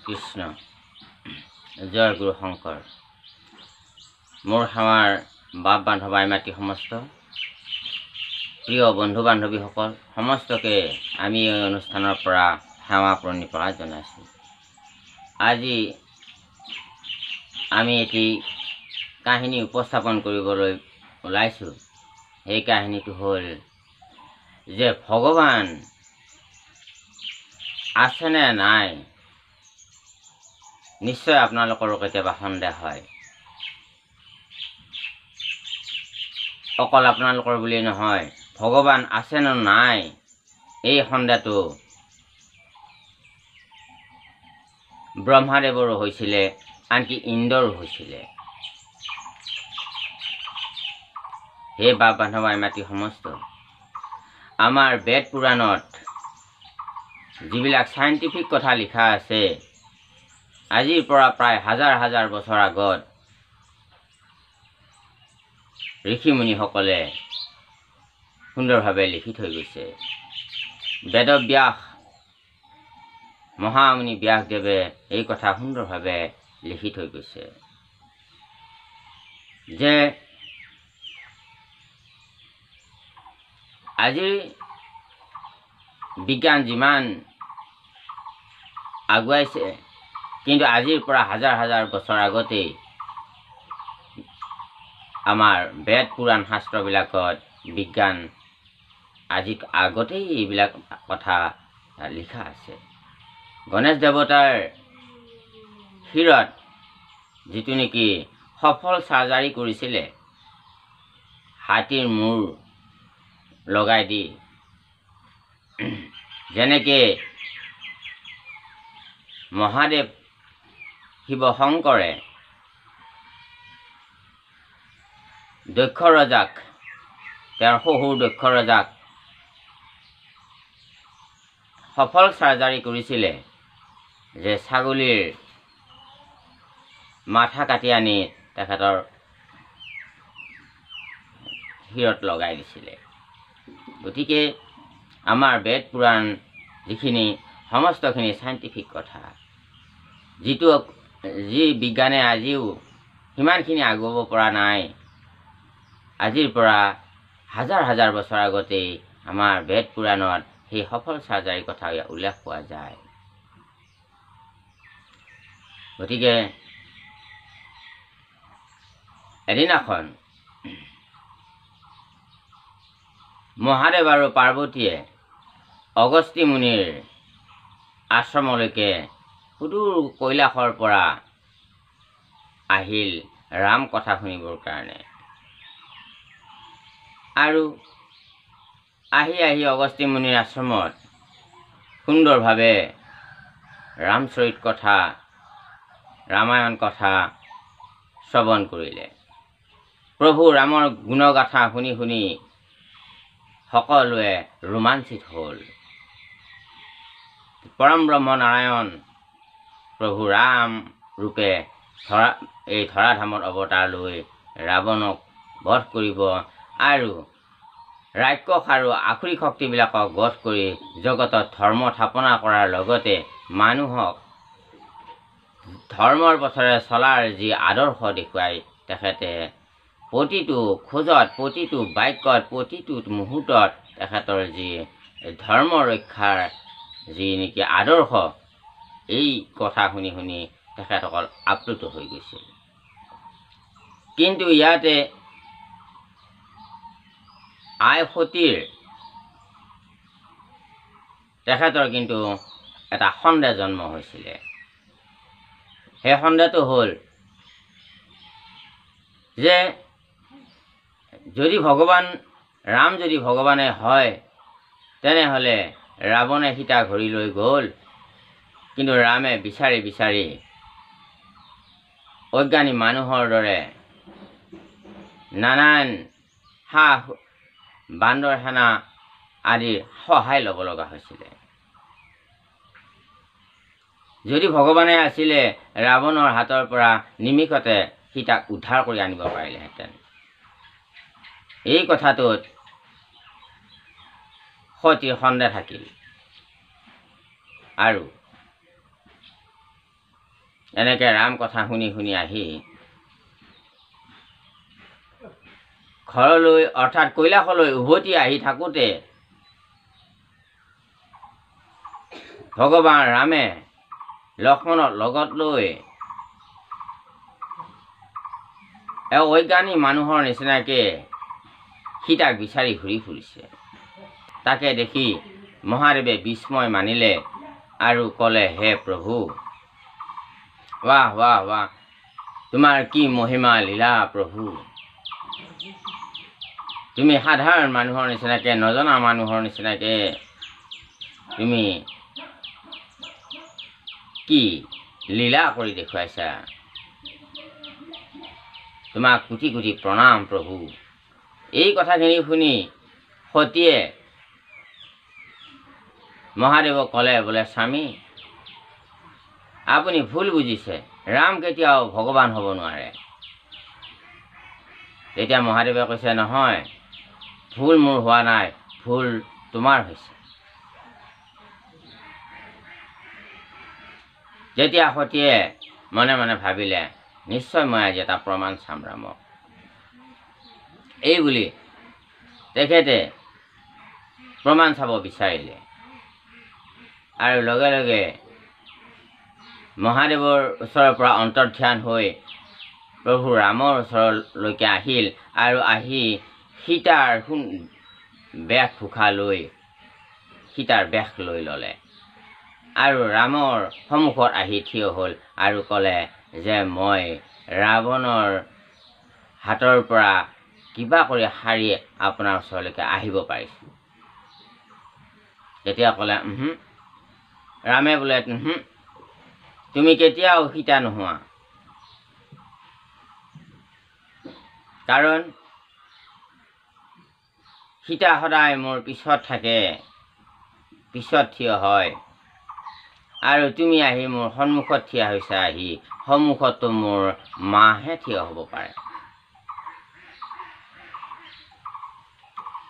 কৃষ্ণ জয় গুৰু শংকৰ। মোৰ সেৱাৰ বাপ বান্ধৱ আই মাতৃ সমস্ত প্ৰিয় বন্ধু বান্ধৱীসকল সমস্তকে আমি এই অনুষ্ঠানৰ পৰা সেৱা প্ৰণিপাত জনাইছোঁ। আজি আমি এটি কাহিনী উপস্থাপন কৰিবলৈ ওলাইছোঁ। সেই কাহিনীটো হ'ল যে ভগৱান আছেনে নাই। নিশ্চয় আপোনালোকৰো কেতিয়াবা সন্দেহ হয়। অকল আপোনালোকৰ বুলি নহয়, ভগৱান আছে নে নাই এই সন্দেহটো ব্ৰহ্মাদেৱৰো হৈছিলে, আনকি ইন্দ্ৰৰো হৈছিলে। হে বাপ বান্ধৱ আই মাতৃ সমস্ত, আমাৰ বেদ পুৰাণত যিবিলাক চাইণ্টিফিক কথা লিখা আছে, আজিৰ পৰা প্ৰায় হাজাৰ হাজাৰ বছৰ আগত ঋষিমুনিসকলে সুন্দৰভাৱে লিখি থৈ গৈছে। বেদব্যাস মহামুনি ব্যাসদেৱে এই কথা সুন্দৰভাৱে লিখি থৈ গৈছে যে আজিৰ বিজ্ঞান যিমান আগুৱাইছে, কিন্তু আজিৰ পৰা হাজাৰ হাজাৰ বছৰ আগতেই আমাৰ বেদ পুৰাণ শাস্ত্ৰবিলাকত বিজ্ঞান আজি আগতেই এইবিলাক কথা লিখা আছে। গণেশ দেৱতাৰ শিৰত যিটো নেকি সফল চাৰ্জাৰী কৰিছিলে, হাতীৰ মূৰ লগাই দি, যেনেকে মহাদেৱ শিৱ শংকৰে দক্ষ ৰজাক, তেওঁৰ শহুৰ দক্ষ ৰজাক সফল চাৰ্জাৰী কৰিছিলে যে ছাগলীৰ মাথা কাটি আনি তেখেতৰ শিৰত লগাই দিছিলে। গতিকে আমাৰ বেদ পুৰাণ যিখিনি সমস্তখিনি চাইণ্টিফিক কথা, যি বিজ্ঞানে আজিও সিমানখিনি আগুৱাব পৰা নাই। আজিৰ পৰা হাজাৰ হাজাৰ বছৰ আগতেই আমাৰ বেদ পুৰাণত সেই সফল চাৰ্জাৰীৰ কথা উল্লেখ পোৱা যায়। গতিকে এদিনাখন মহাদেৱ আৰু পাৰ্বতীয়ে অগস্ত্যী মুনিৰ আশ্ৰমলৈকে সুদূৰ কৈলাশৰ পৰা আহিল ৰাম কথা শুনিবৰ কাৰণে। আৰু আহি আহি অগস্ত্যী মুনিৰ আশ্ৰমত সুন্দৰভাৱে ৰামচৰিত কথা, ৰামায়ণ কথা শ্ৰৱণ কৰিলে। প্ৰভু ৰামৰ গুণগাথা শুনি শুনি সকলোৱে ৰোমাঞ্চিত হ'ল। পৰম ব্ৰহ্ম নাৰায়ণ প্ৰভু ৰাম ৰূপে এই ধৰাধামত অৱতাৰ লৈ ৰাৱণক বধ কৰিব আৰু ৰাক্ষস আৰু আসুৰিক শক্তিবিলাকক বধ কৰি জগতত ধৰ্ম স্থাপনা কৰাৰ লগতে মানুহক ধৰ্মৰ পথেৰে চলাৰ যি আদৰ্শ দেখুৱাই তেখেতে প্ৰতিটো খোজত, প্ৰতিটো বাক্যত, প্ৰতিটো মুহূৰ্তত তেখেতৰ যি ধৰ্ম ৰক্ষাৰ যি নেকি আদৰ্শ, এই কথা শুনি শুনি তেখেতসকল আপ্লুত হৈ গৈছিল। কিন্তু ইয়াতে আই সতীৰ তেখেতৰ কিন্তু এটা সন্দেহ জন্ম হৈছিলে। সেই সন্দেহটো হ'ল যে যদি ভগৱান ৰাম যদি ভগৱানে হয়, তেনেহ'লে ৰাৱণে সীতা ঘূৰি লৈ গ'ল, কিন্তু ৰামে বিচাৰি বিচাৰি অজ্ঞানী মানুহৰ দৰে নানান বান্দৰ সেনা আদিৰ সহায় ল'ব লগা হৈছিলে। যদি ভগৱানে আছিলে, ৰাৱণৰ হাতৰ পৰা নিমিষতে সীতাক উদ্ধাৰ কৰি আনিব পাৰিলেহেঁতেন। এই কথাটোত সতীৰ সন্দেহ থাকিল। আৰু এনেকৈ ৰাম কথা শুনি শুনি আহি ঘৰলৈ অৰ্থাৎ কৈলাশলৈ উভতি আহি থাকোঁতে ভগৱান ৰামে লক্ষ্মণক লগত লৈ অজ্ঞানী মানুহৰ নিচিনাকৈ সীতাক বিচাৰি ঘূৰি ফুৰিছে। তাকে দেখি মহাদেৱে বিস্ময় মানিলে আৰু ক'লে, হে প্ৰভু, ৱাহ ৱাহ ৱাহ, তোমাৰ কি মহিমা লীলা প্ৰভু। তুমি সাধাৰণ মানুহৰ নিচিনাকৈ, নজনা মানুহৰ নিচিনাকৈ তুমি কি লীলা কৰি দেখুৱাইছা। তোমাক কোটি কোটি প্ৰণাম প্ৰভু। এই কথাখিনি শুনি সতীয়ে মহাদেৱক ক'লে, বোলে স্বামী, আপুনি ভুল বুজিছে, ৰাম কেতিয়াও ভগৱান হ'ব নোৱাৰে। তেতিয়া মহাদেৱে কৈছে, নহয়, ভুল মোৰ হোৱা নাই, ভুল তোমাৰ হৈছে। যেতিয়া সতীয়ে মনে মনে ভাবিলে, নিশ্চয় মই আজি এটা প্ৰমাণ চাম ৰামক, এই বুলি তেখেতে প্ৰমাণ চাব বিচাৰিলে। আৰু লগে লগে মহাদেৱৰ ওচৰৰ পৰা অন্তৰ্ধান হৈ প্ৰভু ৰামৰ ওচৰলৈকে আহিল আৰু আহি সীতাৰ বেশ ভূষা লৈ সীতাৰ বেশ লৈ ল'লে আৰু ৰামৰ সন্মুখত আহি থিয় হ'ল আৰু ক'লে যে মই ৰাৱণৰ হাতৰ পৰা কিবা কৰি সাৰি আপোনাৰ ওচৰলৈকে আহিব পাৰিছোঁ। তেতিয়া ক'লে, ৰামে বোলে, তুমি কেতিয়াও সীতা নোহোৱা, কাৰণ সীতা সদায় মোৰ পিছত থাকে, পিছত থিয় হয়, আৰু তুমি আহি মোৰ সন্মুখত থিয় হৈছা। আহি সন্মুখতো মোৰ মাহে থিয় হ'ব পাৰে।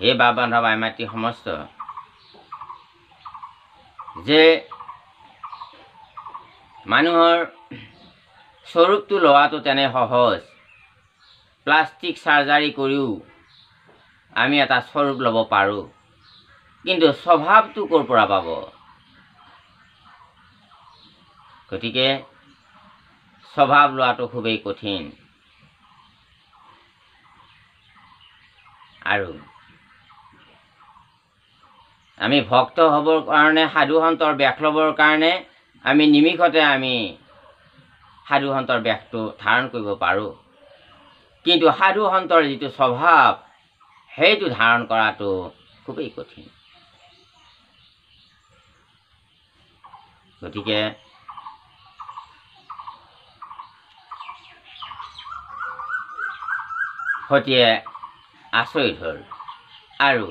হে বাপ বান্ধৱ আই মাতৃ সমস্ত, যে মানুহৰ স্বৰূপটো লোৱাটো তেনে সহজ, প্লাষ্টিক চাৰ্জাৰী কৰিও আমি এটা স্বৰূপ ল'ব পাৰোঁ, কিন্তু স্বভাৱটো ক'ৰ পৰা পাব? গতিকে স্বভাৱ লোৱাটো খুবেই কঠিন। আৰু আমি ভক্ত হ'বৰ কাৰণে, সাধু সন্তৰ বেশ ল'বৰ কাৰণে আমি নিমিষতে আমি সাধু সন্তৰ বেশটো ধাৰণ কৰিব পাৰোঁ, কিন্তু সাধু সন্তৰ যিটো স্বভাৱ সেইটো ধাৰণ কৰাটো খুবেই কঠিন। গতিকে সতীয়ে আচৰিত হ'ল আৰু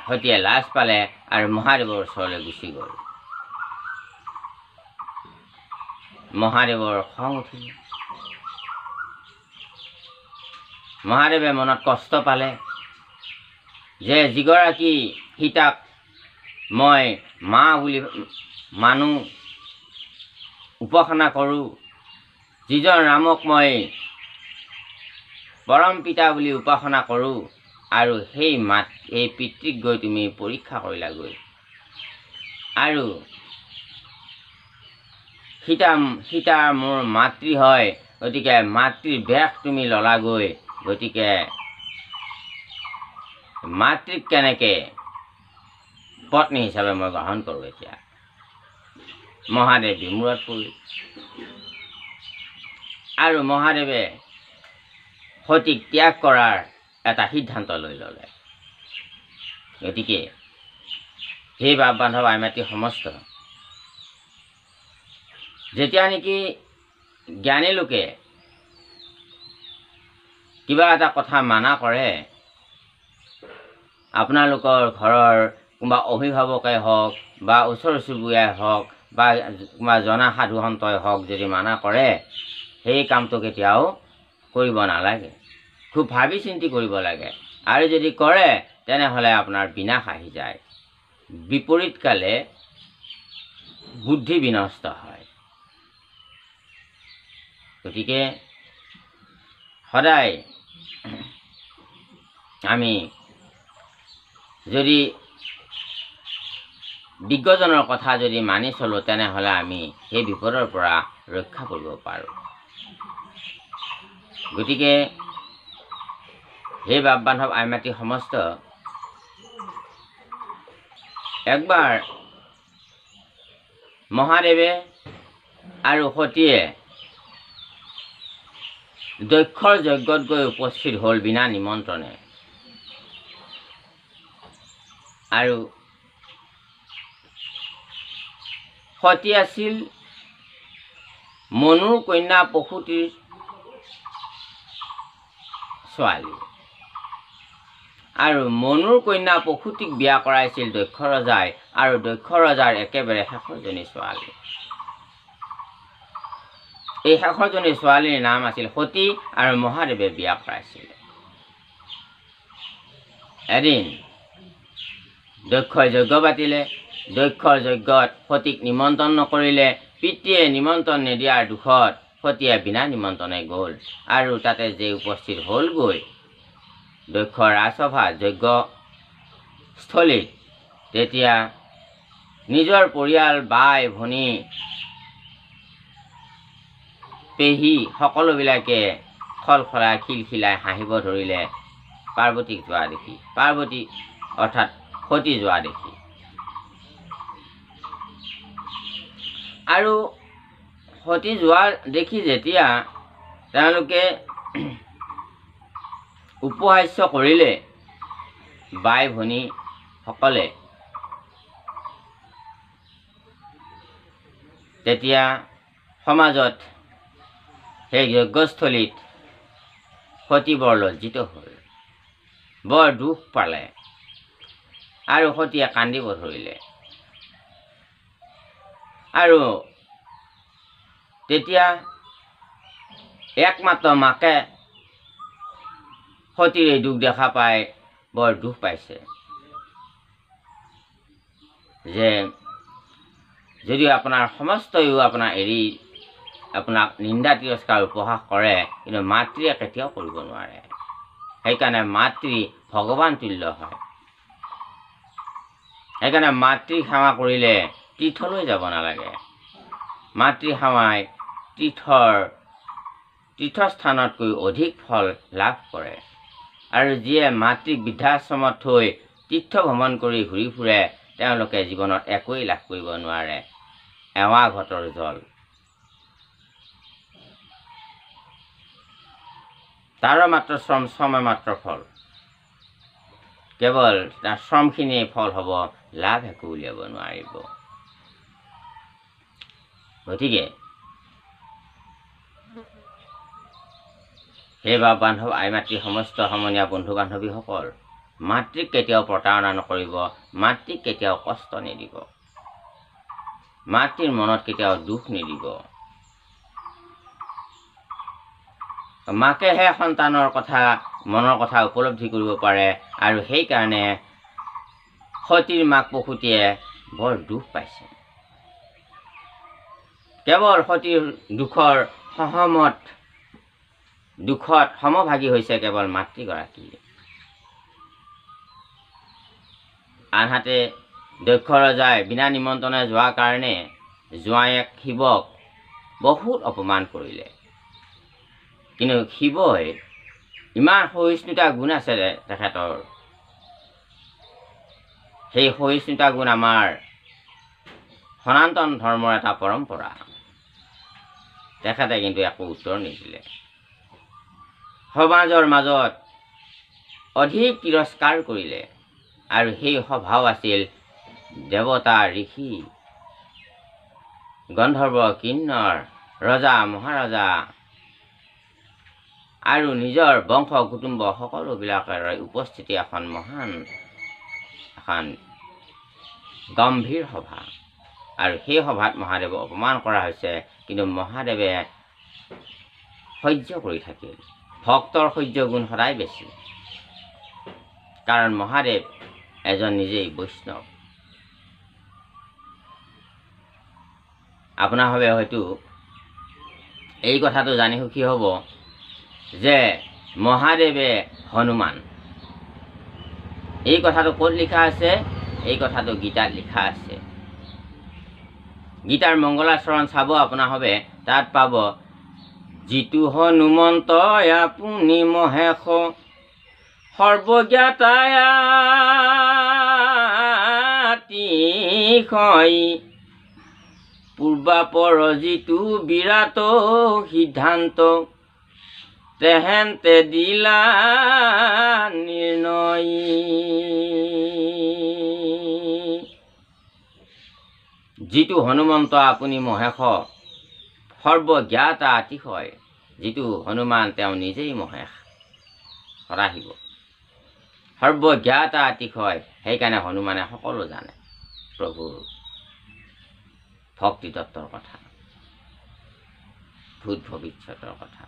সতীয়ে লাজ পালে আৰু মহাদেৱৰ ওচৰলৈ গুচি গ'ল। মহাদেৱৰ খং উঠিল। মহাদেৱে মনত কষ্ট পালে যে যিগৰাকী সীতাক মই মা বুলি মানো, উপাসনা কৰোঁ, যিজন ৰামক মই পৰম পিতা বুলি উপাসনা কৰোঁ, আৰু সেই পিতৃক গৈ তুমি পৰীক্ষা কৰিলাগৈ, আৰু সীতা মোৰ মাতৃ হয়, গতিকে মাতৃৰ বেশ তুমি ল'লাগৈ, গতিকে মাতৃক কেনেকৈ পত্নী হিচাপে মই গ্ৰহণ কৰোঁ। এতিয়া মহাদেৱ বিমূৰত পৰিল আৰু মহাদেৱে সতীক ত্যাগ কৰাৰ এটা সিদ্ধান্ত লৈ ল'লে। গতিকে সেই বাপ বান্ধৱ আই মাতৃ সমস্ত, যেতিয়া নেকি জ্ঞানী লোকে কিবা এটা কথা মানা কৰে, আপোনালোকৰ ঘৰৰ কোনোবা অভিভাৱকে হওক বা ওচৰ চুবুৰীয়াই হওক বা কোনোবা জনা সাধু সন্তই হওক, যদি মানা কৰে, সেই কামটো কেতিয়াও কৰিব নালাগে। খুব ভাবি চিন্তি কৰিব লাগে, আৰু যদি কৰে তেনেহ'লে আপোনাৰ বিনাশ আহি যায়। বিপৰীতকালে বুদ্ধি বিনষ্ট হয়। গতিকে সদায় আমি যদি বিজ্ঞজনৰ কথা যদি মানি চলো তেনেহ'লে আমি সেই বিপদৰ পৰা ৰক্ষা কৰিব পাৰোঁ। গতিকে হে বাপ বান্ধৱ আই মাতৃ সমস্ত, একবাৰ মহাদেৱে আৰু সতীয়ে দক্ষৰ যজ্ঞত গৈ উপস্থিত হ'ল বিনা নিমন্ত্ৰণে। আৰু সতী আছিল মনুৰ কন্যা প্ৰসূতিৰ ছোৱালী, আৰু মনুৰ কন্যা প্ৰসূতিক বিয়া কৰাইছিল দক্ষ ৰজাই, আৰু দক্ষ ৰজাৰ একেবাৰে শেষৰজনী ছোৱালী। এই শেষৰজনী ছোৱালীৰ নাম আছিল সতী, আৰু মহাদেৱে বিয়া কৰাইছিল। এদিন দক্ষই যজ্ঞ পাতিলে। দক্ষৰ যজ্ঞত সতীক নিমন্ত্ৰণ নকৰিলে। পিতৃয়ে নিমন্ত্ৰণ নিদিয়াৰ দুখত সতীয়ে বিনা নিমন্ত্ৰণে গ'ল, আৰু তাতে যে উপস্থিত হ'লগৈ দক্ষৰ ৰাজসভা যজ্ঞস্থলীত, তেতিয়া নিজৰ পৰিয়াল বাই ভনী পেহী সকলোবিলাকে খলখলাই খিলখিলাই হাঁহিব ধৰিলে পাৰ্বতীক যোৱা দেখি, পাৰ্বতী অৰ্থাৎ সতী যোৱা দেখি। আৰু সতী যোৱা দেখি যেতিয়া তেওঁলোকে উপহাস্য কৰিলে বাই ভনীসকলে, তেতিয়া সমাজত সেই যজ্ঞস্থলীত সতী বৰ লজ্জিত হ'ল, বৰ দুখ পালে, আৰু সতীয়ে কান্দিব ধৰিলে। আৰু তেতিয়া একমাত্ৰ মাকে সতীৰ এই দুখ দেখা পাই বৰ দুখ পাইছে, যে যদিও আপোনাৰ সমস্তয়ো আপোনাৰ এৰি আপোনাক নিন্দা তিৰস্কাৰ উপহাস কৰে, কিন্তু মাতৃয়ে কেতিয়াও কৰিব নোৱাৰে। সেইকাৰণে মাতৃ ভগৱান তুল্য হয়। সেইকাৰণে মাতৃ সেৱা কৰিলে তীৰ্থলৈ যাব নালাগে। মাতৃ সেৱাই তীৰ্থস্থানতকৈ অধিক ফল লাভ কৰে। আৰু যিয়ে মাতৃক বৃদ্ধাশ্ৰমত থৈ তীৰ্থ ভ্ৰমণ কৰি ঘূৰি ফুৰে, তেওঁলোকে জীৱনত একোৱেই লাভ কৰিব নোৱাৰে। এৱা ঘটৰ জল, তাৰ মাত্ৰ শ্ৰমে মাত্ৰ ফল, কেৱল তাৰ শ্ৰমখিনিয়ে ফল হ'ব, লাভ একো উলিয়াব নোৱাৰিব। গতিকে হে বাপ বান্ধৱ আই মাতৃ সমস্ত সমনীয়া বন্ধু বান্ধৱীসকল, মাতৃক কেতিয়াও প্ৰতাৰণা নকৰিব, মাতৃক কেতিয়াও কষ্ট নিদিব, মাতৃৰ মনত কেতিয়াও দুখ নিদিব। মাকেহে সন্তানৰ কথা মনৰ কথা উপলব্ধি কৰিব পাৰে, আৰু সেইকাৰণে সতীৰ মাক প্ৰসূতিয়ে বৰ দুখ পাইছে। কেৱল সতীৰ দুখত সমভাগী হৈছে কেৱল মাতৃগৰাকী। আনহাতে দক্ষ ৰজাই বিনা নিমন্ত্ৰণে যোৱাৰ কাৰণে জোঁৱায়েক শিৱক বহুত অপমান কৰিলে। কিন্তু শিৱই ইমান সহিষ্ণুতা গুণ আছে তেখেতৰ, সেই সহিষ্ণুতা গুণ আমাৰ সনাতন ধৰ্মৰ এটা পৰম্পৰা। তেখেতে কিন্তু একো উত্তৰ নিদিলে। সমাজৰ মাজত অধিক তিৰস্কাৰ কৰিলে, আৰু সেই স্বভাৱ আছিল দেৱতা, ঋষি, গন্ধৰ্ব, কিন্নৰ, ৰজা, মহাৰজা আৰু নিজৰ বংশ কুটুম্ব সকলোবিলাকৰ উপস্থিতি এখন মহান গম্ভীৰ সভা। আৰু সেই সভাত মহাদেৱক অপমান কৰা হৈছে, কিন্তু মহাদেৱে সহ্য কৰি থাকিল। ভক্তৰ সহ্য গুণ সদায় বেছি, কাৰণ মহাদেৱ এজন নিজেই বৈষ্ণৱ। আপোনাৰ হবে হয়তো এই কথাটো জানি সুখী হ'ব যে মহাদেৱে হনুমান। এই কথাটো ক'ত লিখা আছে? এই কথাটো গীতাত লিখা আছে। গীতাৰ মংগলাচৰণ চাব আপোনাৰ হবে, তাত পাব যিটো হনুমন্ত আপুনি মহেশ সৰ্বজ্ঞাতায়াতিশয় পূৰ্বাপৰ যিটো বিৰাট সিদ্ধান্ত তেহেন্তে দিলা নিৰ্ণয়। যিটো হনুমন্ত আপুনি মহেশ সৰ্বজ্ঞাতা অতিশয়, যিটো হনুমান তেওঁ নিজেই মহেশ হৰাহিব, সৰ্বজ্ঞাতা অতিশয়। সেইকাৰণে হনুমানে সকলো জানে প্ৰভুৰ ভক্তি তত্ত্বৰ কথা, ভূত ভৱিষ্যতৰ কথা।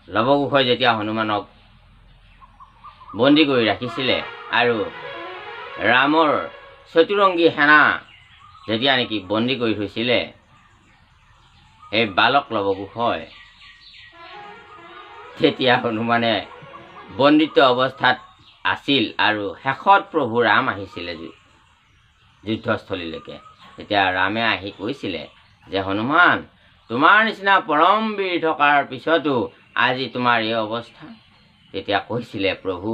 লৱকুশই যেতিয়া হনুমানক বন্দী কৰি ৰাখিছিলে আৰু ৰামৰ চতুৰংগী সেনা যেতিয়া নেকি বন্দী কৰি থৈছিলে, সেই বালক লৱকুশই তেতিয়া হনুমানে বন্দিত্ব অৱস্থাত আছিল আৰু শেষত প্ৰভু ৰাম আহিছিলে যুদ্ধস্থলীলৈকে। তেতিয়া ৰামে আহি কৈছিলে যে হনুমান, তোমাৰ নিচিনা পৰম বীৰ থকাৰ পিছতো আজি তোমাৰ এই অৱস্থা? তেতিয়া কৈছিলে প্ৰভু,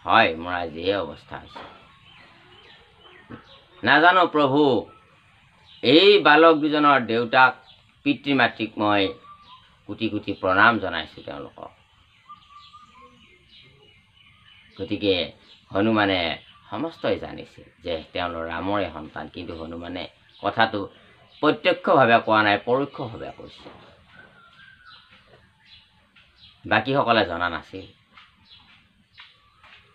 হয় মোৰ আজি এই অৱস্থা হৈছে। নাজানো প্ৰভু, এই বালক দুজনৰ দেউতাক পিতৃ মাতৃক মই কোটি কোটি প্ৰণাম জনাইছোঁ তেওঁলোকক। গতিকে হনুমানে সমস্তই জানিছিল যে তেওঁলোক ৰামৰে সন্তান, কিন্তু হনুমানে কথাটো প্ৰত্যক্ষভাৱে কোৱা নাই, পৰোক্ষভাৱে কৈছে। বাকীসকলে জনা নাছিল।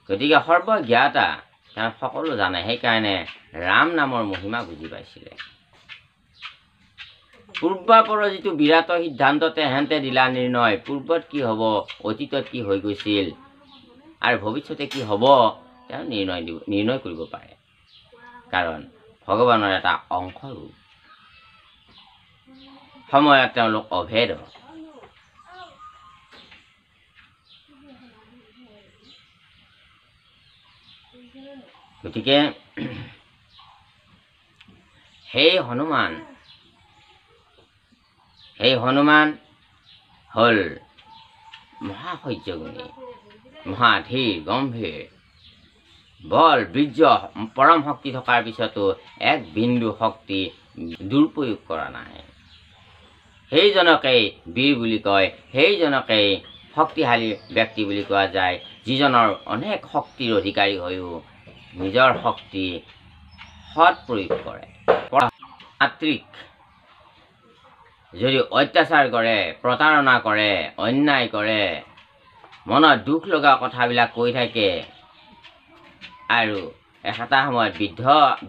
গতিকে সৰ্বজ্ঞাতা, তেওঁ সকলো জানে, সেইকাৰণে ৰাম নামৰ মহিমা বুজি পাইছিলে। পূৰ্বাপৰ যিটো বিৰাট সিদ্ধান্ত তেহেন্তে দিলা নিৰ্ণয়, পূৰ্বত কি হ'ব, অতীতত কি হৈ গৈছিল আৰু ভৱিষ্যতে কি হ'ব তেওঁ নিৰ্ণয় কৰিব পাৰে, কাৰণ ভগৱানৰ এটা অংশৰূপ। সময়ত তেওঁলোক অভেদ। গতিকে সেই হনুমান হ'ল মহাসহ্যগুণী, মহাধীৰ গম্ভীৰ, বল বীৰ্য পৰম শক্তি থকাৰ পিছতো এক বিন্দু শক্তি দুৰুপয়োগ কৰা নাই। সেইজনকেই বীৰ বুলি কয়, সেইজনকেই শক্তিশালী ব্যক্তি বুলি কোৱা যায়, যিজনৰ অনেক শক্তিৰ অধিকাৰী হৈও নিজৰ শক্তি সৎ প্ৰয়োগ কৰে। মাতৃক যদি অত্যাচাৰ কৰে, প্ৰতাৰণা কৰে, অন্যায় কৰে, মনত দুখ লগা কথাবিলাক কৈ থাকে আৰু এটা সময়ত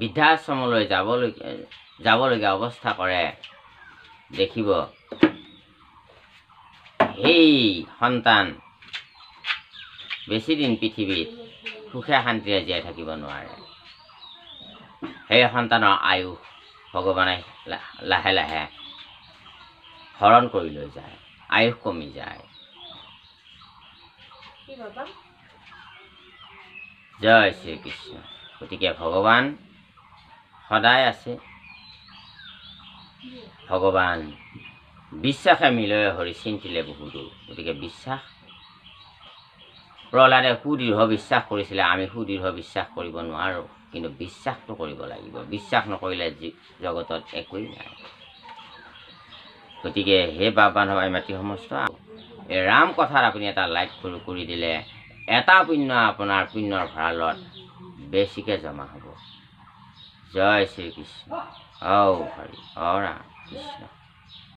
বৃদ্ধাশ্ৰমলৈ যাবলগীয়া অৱস্থা কৰে, দেখিব সেই সন্তান বেছিদিন পৃথিৱীত সুখে শান্তিৰে জীয়াই থাকিব নোৱাৰে। সেই সন্তানৰ আয়ুস ভগৱানে লাহে লাহে হৰণ কৰি লৈ যায়, আয়ুস কমি যায়। জয় শ্ৰীকৃষ্ণ। গতিকে ভগৱান সদায় আছে। ভগৱান বিশ্বাসে মিলয় হৰি চিন্তিলে বহুদূৰ। গতিকে বিশ্বাস, প্ৰহ্লাদে সুদৃঢ় বিশ্বাস কৰিছিলে, আমি সুদৃঢ় বিশ্বাস কৰিব নোৱাৰোঁ, কিন্তু বিশ্বাসটো কৰিব লাগিব। বিশ্বাস নকৰিলে জগতত একোৱেই নাই। গতিকে হে বাবান ভাই মাতৃ সমস্ত, এই ৰাম কথাত আপুনি এটা লাইক কৰি দিলে এটা পুণ্য আপোনাৰ পুণ্যৰ ভঁৰালত বেছিকৈ জমা হ'ব। জয় শ্ৰীকৃষ্ণ। হৰি ৰাম কৃষ্ণ।